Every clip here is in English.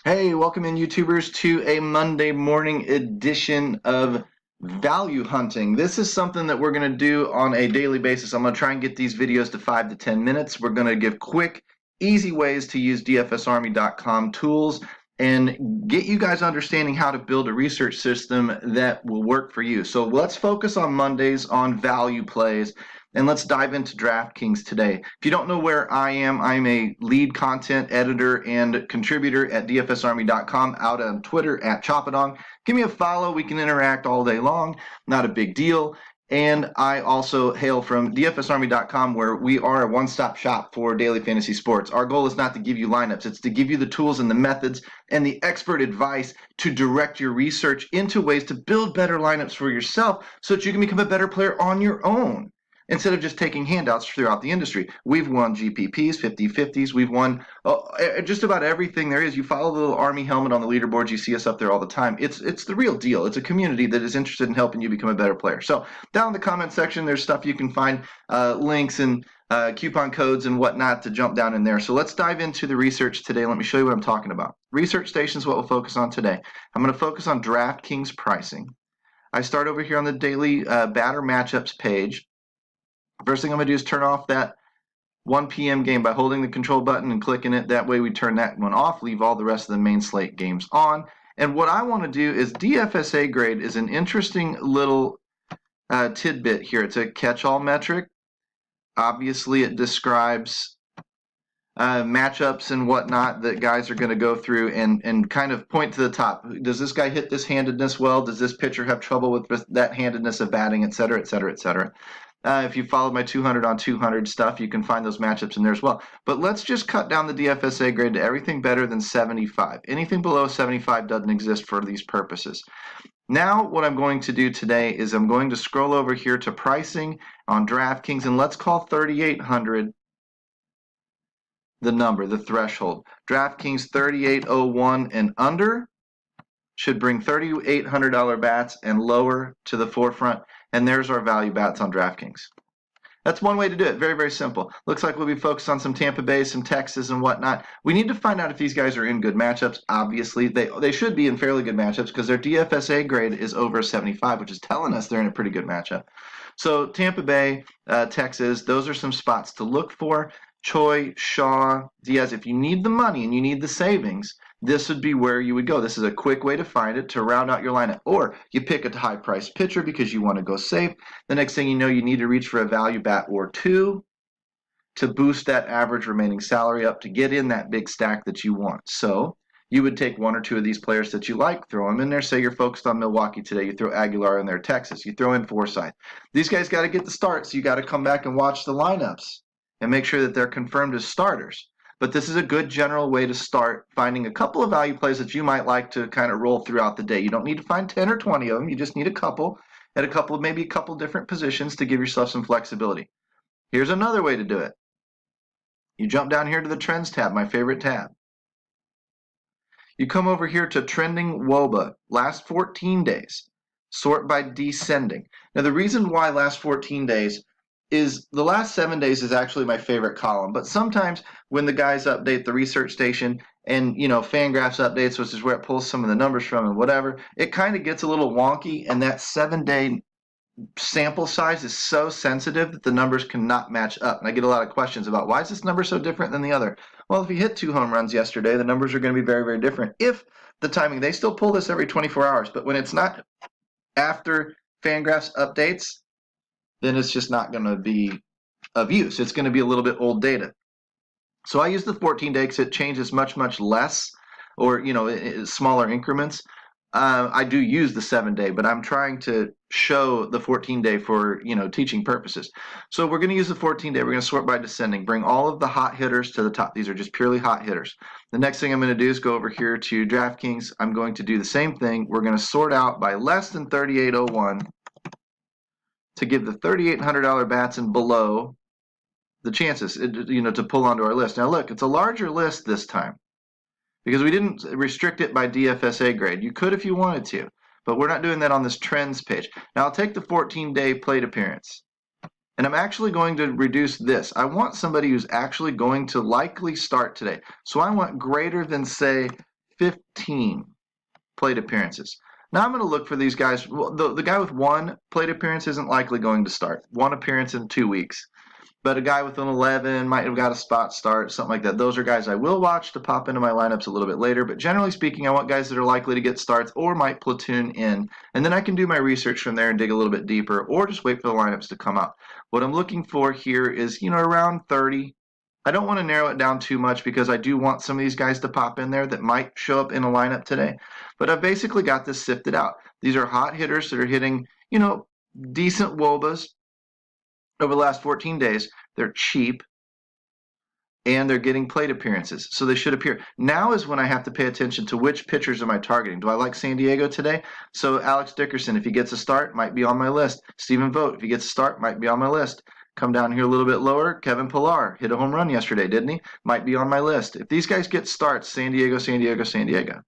Hey, welcome in YouTubers to a Monday morning edition of value hunting. This is something that we're going to do on a daily basis. I'm going to try and get these videos to 5 to 10 minutes. We're going to give quick, easy ways to use DFSArmy.com tools and get you guys understanding how to build a research system that will work for you. So let's focus on Mondays on value plays. And let's dive into DraftKings today. If you don't know where I am, I'm a lead content editor and contributor at DFSArmy.com, out on Twitter at Choppadong. Give me a follow. We can interact all day long. Not a big deal. And I also hail from DFSArmy.com, where we are a one-stop shop for daily fantasy sports. Our goal is not to give you lineups. It's to give you the tools and the methods and the expert advice to direct your research into ways to build better lineups for yourself so that you can become a better player on your own, instead of just taking handouts throughout the industry. We've won GPPs, 50-50s. We've won just about everything there is. You follow the little Army helmet on the leaderboards. You see us up there all the time. It's the real deal. It's a community that is interested in helping you become a better player. So down in the comment section, there's stuff you can find, links and coupon codes and whatnot to jump down in there. So let's dive into the research today. Let me show you what I'm talking about. Research Station is what we'll focus on today. I'm going to focus on DraftKings pricing. I start over here on the daily batter matchups page. First thing I'm going to do is turn off that 1 p.m. game by holding the control button and clicking it. That way we turn that one off, leave all the rest of the main slate games on. And what I want to do is DFSA grade is an interesting little tidbit here. It's a catch-all metric. Obviously, it describes matchups and whatnot that guys are going to go through and kind of point to the top. Does this guy hit this handedness well? Does this pitcher have trouble with that handedness of batting, et cetera, et cetera, et cetera? If you followed my 200 on 200 stuff, you can find those matchups in there as well. But let's just cut down the DFSA grade to everything better than 75. Anything below 75 doesn't exist for these purposes. Now what I'm going to do today is I'm going to scroll over here to pricing on DraftKings, and let's call 3,800 the number, the threshold. DraftKings 3,801 and under should bring $3,800 bats and lower to the forefront. And there's our value bats on DraftKings. That's one way to do it. Very, very simple. Looks like we'll be focused on some Tampa Bay, some Texas, and whatnot. We need to find out if these guys are in good matchups. Obviously, they should be in fairly good matchups because their DFSA grade is over 75, which is telling us they're in a pretty good matchup. So Tampa Bay, Texas, those are some spots to look for. Choi, Shaw, Diaz, if you need the money and you need the savings, this would be where you would go. This is a quick way to find it, to round out your lineup. Or you pick a high-priced pitcher because you want to go safe. The next thing you know, you need to reach for a value bat or two to boost that average remaining salary up to get in that big stack that you want. So you would take one or two of these players that you like, throw them in there. Say you're focused on Milwaukee today. You throw Aguilar in there, Texas. You throw in Forsythe. These guys got to get the start, so you got to come back and watch the lineups and make sure that they're confirmed as starters. But this is a good general way to start finding a couple of value plays that you might like to kind of roll throughout the day. You don't need to find 10 or 20 of them. You just need a couple at maybe a couple different positions to give yourself some flexibility. Here's another way to do it. You jump down here to the Trends tab, my favorite tab. You come over here to Trending WOBA, last 14 days. Sort by descending. Now, the reason why last 14 days is the last 7 days is actually my favorite column, but sometimes when the guys update the research station and Fangraphs updates, which is where it pulls some of the numbers from and whatever, it kind of gets a little wonky, and that 7-day sample size is so sensitive that the numbers cannot match up. And I get a lot of questions about, why is this number so different than the other? Well, if you hit 2 home runs yesterday, the numbers are going to be very, very different. If the timing, they still pull this every 24 hours, but when it's not after Fangraphs updates, then it's just not going to be of use. It's going to be a little bit old data. So I use the 14-day because it changes much, much less, or smaller increments. I do use the 7-day, but I'm trying to show the 14-day for teaching purposes. So we're going to use the 14-day. We're going to sort by descending. Bring all of the hot hitters to the top. These are just purely hot hitters. The next thing I'm going to do is go over here to DraftKings. I'm going to do the same thing. We're going to sort out by less than 3,801. To give the $3,800 bats and below the chances, to pull onto our list. Now look, it's a larger list this time because we didn't restrict it by DFSA grade. You could if you wanted to, but we're not doing that on this trends page. Now I'll take the 14-day plate appearance, and I'm actually going to reduce this. I want somebody who's actually going to likely start today. So I want greater than, say, 15 plate appearances. Now I'm going to look for these guys. Well, the guy with 1 plate appearance isn't likely going to start. 1 appearance in 2 weeks. But a guy with an 11 might have got a spot start, something like that. Those are guys I will watch to pop into my lineups a little bit later. But generally speaking, I want guys that are likely to get starts or might platoon in. And then I can do my research from there and dig a little bit deeper, or just wait for the lineups to come out. What I'm looking for here is, around 30. I don't want to narrow it down too much because I do want some of these guys to pop in there that might show up in a lineup today. But I've basically got this sifted out. These are hot hitters that are hitting, decent WOBAs over the last 14 days. They're cheap, and they're getting plate appearances, so they should appear. Now is when I have to pay attention to which pitchers am I targeting. Do I like San Diego today? So Alex Dickerson, if he gets a start, might be on my list. Stephen Vogt, if he gets a start, might be on my list. Come down here a little bit lower, Kevin Pillar hit a home run yesterday, didn't he? Might be on my list. If these guys get starts, San Diego, San Diego, San Diego.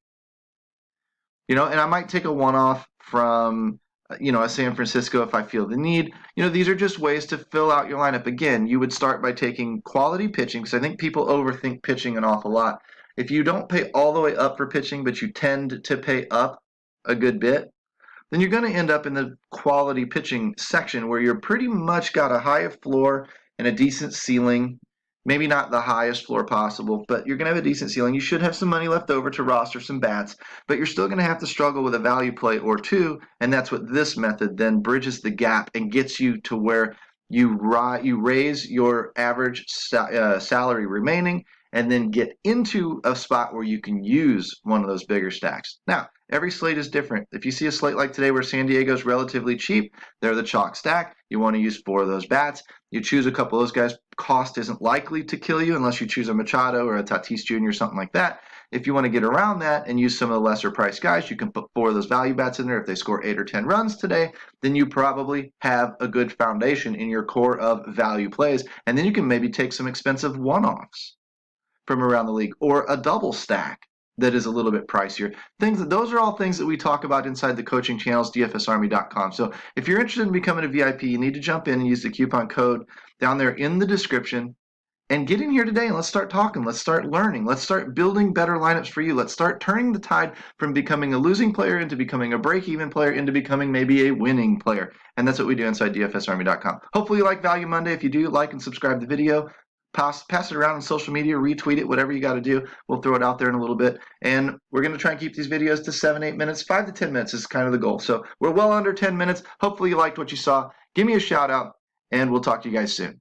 And I might take a one-off from a San Francisco if I feel the need. These are just ways to fill out your lineup. Again, you would start by taking quality pitching, because I think people overthink pitching an awful lot. If you don't pay all the way up for pitching, but you tend to pay up a good bit, then you're going to end up in the quality pitching section where you're pretty much got a high floor and a decent ceiling. Maybe not the highest floor possible, but you're going to have a decent ceiling. You should have some money left over to roster some bats, but you're still going to have to struggle with a value play or two, and that's what this method then bridges the gap and gets you to where you raise your average salary remaining, and then get into a spot where you can use one of those bigger stacks. Now, every slate is different. If you see a slate like today where San Diego is relatively cheap, they're the chalk stack. You want to use 4 of those bats. You choose a couple of those guys. Cost isn't likely to kill you unless you choose a Machado or a Tatis Jr. or something like that. If you want to get around that and use some of the lesser priced guys, you can put 4 of those value bats in there. If they score 8 or 10 runs today, then you probably have a good foundation in your core of value plays. And then you can maybe take some expensive one-offs from around the league, or a double stack that is a little bit pricier. Those are all things that we talk about inside the coaching channels, dfsarmy.com. So if you're interested in becoming a VIP, you need to jump in and use the coupon code down there in the description and get in here today, and let's start talking. Let's start learning. Let's start building better lineups for you. Let's start turning the tide from becoming a losing player into becoming a break-even player into becoming maybe a winning player. And that's what we do inside dfsarmy.com. Hopefully you like Value Monday. If you do, like and subscribe to the video. Pass it around on social media, retweet it, whatever you got to do. We'll throw it out there in a little bit. And we're going to try and keep these videos to 7-8 minutes. 5 to 10 minutes is kind of the goal. So we're well under 10 minutes. Hopefully you liked what you saw. Give me a shout out, and we'll talk to you guys soon.